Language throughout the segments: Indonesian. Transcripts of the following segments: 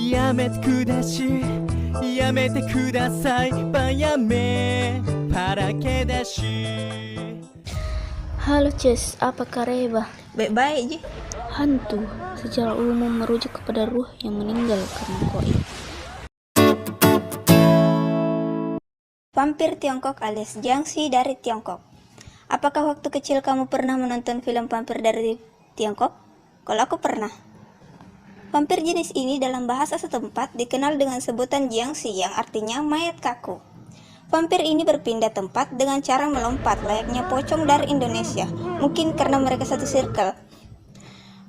やめてくだしやめてくださいばやめpara que dashi. Halo Ces, apa kabar? Baik-baik je. Hantu secara umum merujuk kepada ruh yang meninggal karena goib. Vampir Tiongkok alias Jiangxi dari Tiongkok. Apakah waktu kecil kamu pernah menonton film vampir dari Tiongkok? Kalau aku pernah. Vampir jenis ini dalam bahasa setempat dikenal dengan sebutan Jiangxi yang artinya mayat kaku. Vampir ini berpindah tempat dengan cara melompat layaknya pocong dari Indonesia, mungkin karena mereka satu circle.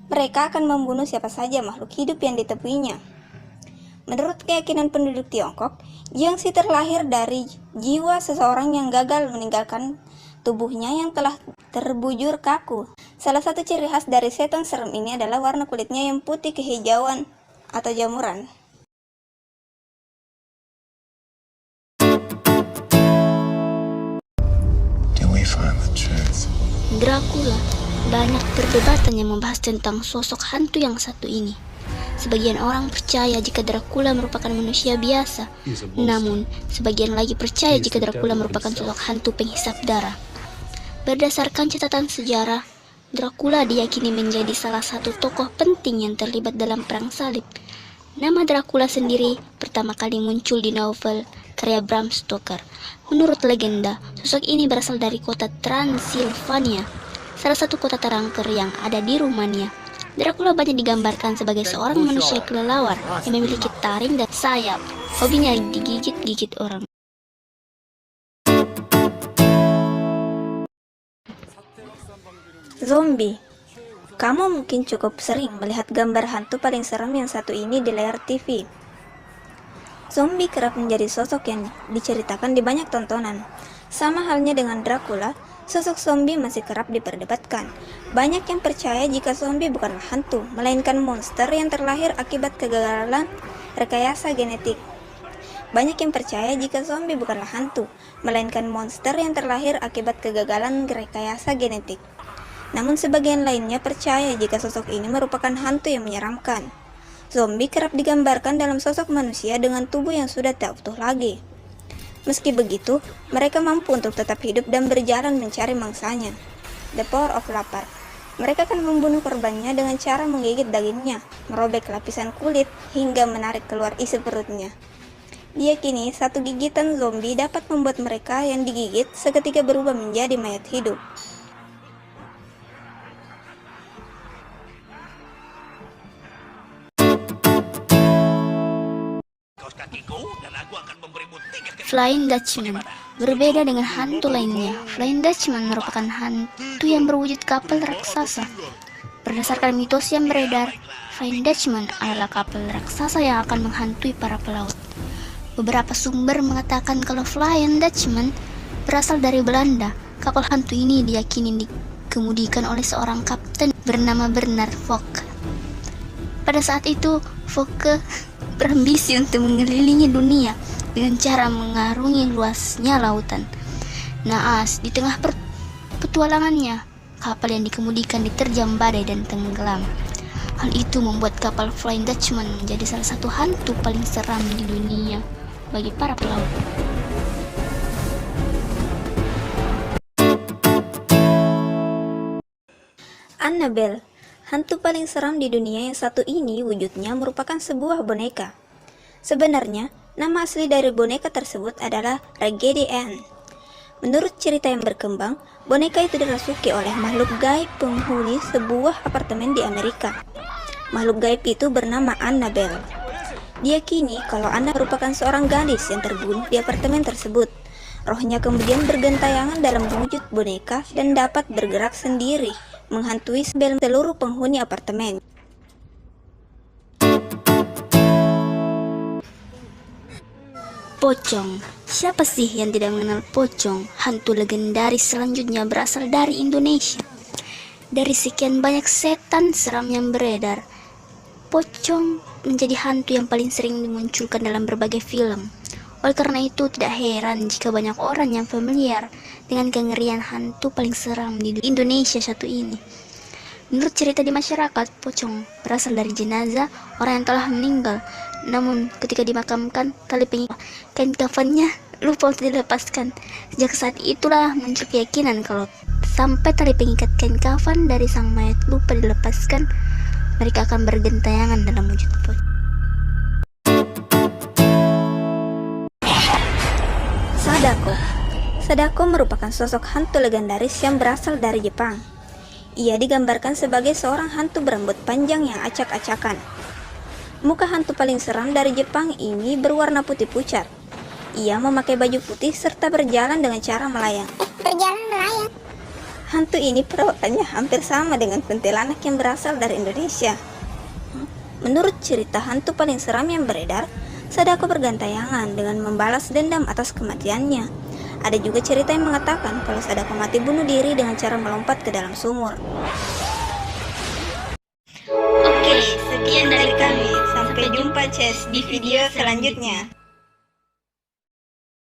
Mereka akan membunuh siapa saja makhluk hidup yang ditemuinya. Menurut keyakinan penduduk Tiongkok, Jiangxi terlahir dari jiwa seseorang yang gagal meninggalkan tubuhnya yang telah terbujur kaku. Salah satu ciri khas dari setan serem ini adalah warna kulitnya yang putih kehijauan atau jamuran. Dracula. Banyak perdebatan yang membahas tentang sosok hantu yang satu ini. Sebagian orang percaya jika Dracula merupakan manusia biasa, namun sebagian lagi percaya jika Dracula merupakan sosok hantu penghisap darah. Berdasarkan catatan sejarah, Dracula diyakini menjadi salah satu tokoh penting yang terlibat dalam Perang Salib. Nama Dracula sendiri pertama kali muncul di novel karya Bram Stoker. Menurut legenda, sosok ini berasal dari kota Transilvania, salah satu kota terangker yang ada di Rumania. Dracula banyak digambarkan sebagai seorang manusia kelelawar yang memiliki taring dan sayap. Hobinya digigit-gigit orang. Zombie. Kamu mungkin cukup sering melihat gambar hantu paling seram yang satu ini di layar TV. Zombie kerap menjadi sosok yang diceritakan di banyak tontonan. Sama halnya dengan Dracula, sosok zombie masih kerap diperdebatkan. Banyak yang percaya jika zombie bukanlah hantu, melainkan monster yang terlahir akibat kegagalan rekayasa genetik. Banyak yang percaya jika zombie bukanlah hantu, melainkan monster yang terlahir akibat kegagalan rekayasa genetik. Namun sebagian lainnya percaya jika sosok ini merupakan hantu yang menyeramkan. Zombie kerap digambarkan dalam sosok manusia dengan tubuh yang sudah tak utuh lagi. Meski begitu, mereka mampu untuk tetap hidup dan berjalan mencari mangsanya. The Power of Lapar. Mereka akan membunuh korbannya dengan cara menggigit dagingnya, merobek lapisan kulit, hingga menarik keluar isi perutnya. Diyakini satu gigitan zombie dapat membuat mereka yang digigit seketika berubah menjadi mayat hidup. Flying Dutchman. Berbeda dengan hantu lainnya, Flying Dutchman merupakan hantu yang berwujud kapal raksasa. Berdasarkan mitos yang beredar, Flying Dutchman adalah kapal raksasa yang akan menghantui para pelaut. Beberapa sumber mengatakan kalau Flying Dutchman berasal dari Belanda. Kapal hantu ini diyakini dikemudikan oleh seorang kapten bernama Bernard Fouke. Pada saat itu, Fouke berambisi untuk mengelilingi dunia dengan cara mengarungi luasnya lautan. Naas, di tengah petualangannya, kapal yang dikemudikan diterjang badai dan tenggelam. Hal itu membuat kapal Flying Dutchman menjadi salah satu hantu paling seram di dunia bagi para pelaut. Annabelle. Hantu paling seram di dunia yang satu ini wujudnya merupakan sebuah boneka. Sebenarnya, nama asli dari boneka tersebut adalah Raggedy Ann. Menurut cerita yang berkembang, boneka itu dirasuki oleh makhluk gaib penghuni sebuah apartemen di Amerika. Makhluk gaib itu bernama Annabelle. Diyakini kalau Anna merupakan seorang gadis yang terbunuh di apartemen tersebut. Rohnya kemudian bergentayangan dalam wujud boneka dan dapat bergerak sendiri, menghantui seluruh penghuni apartemen. Pocong. Siapa sih yang tidak mengenal pocong? Hantu legendaris selanjutnya berasal dari Indonesia. Dari sekian banyak setan seram yang beredar, pocong menjadi hantu yang paling sering dimunculkan dalam berbagai film. Oleh karena itu, tidak heran jika banyak orang yang familiar dengan kengerian hantu paling seram di Indonesia satu ini. Menurut cerita di masyarakat, pocong berasal dari jenazah orang yang telah meninggal Namun ketika dimakamkan, tali pengikat kain kafannya lupa untuk dilepaskan. Sejak saat itulah muncul keyakinan kalau sampai tali pengikat kain kafan dari sang mayat lupa dilepaskan, mereka akan bergentayangan dalam wujud pocong. Sadako. Sadako merupakan sosok hantu legendaris yang berasal dari Jepang. Ia digambarkan sebagai seorang hantu berambut panjang yang acak-acakan. Muka hantu paling seram dari Jepang ini berwarna putih pucat. Ia memakai baju putih serta berjalan dengan cara melayang. Hantu ini perawakannya hampir sama dengan kuntilanak yang berasal dari Indonesia. Menurut cerita hantu paling seram yang beredar, Sadako bergantayangan dengan membalas dendam atas kematiannya. Ada juga cerita yang mengatakan kalau Sadako mati bunuh diri dengan cara melompat ke dalam sumur. Oke, sekian dari kami. Sampai jumpa Ces di video selanjutnya.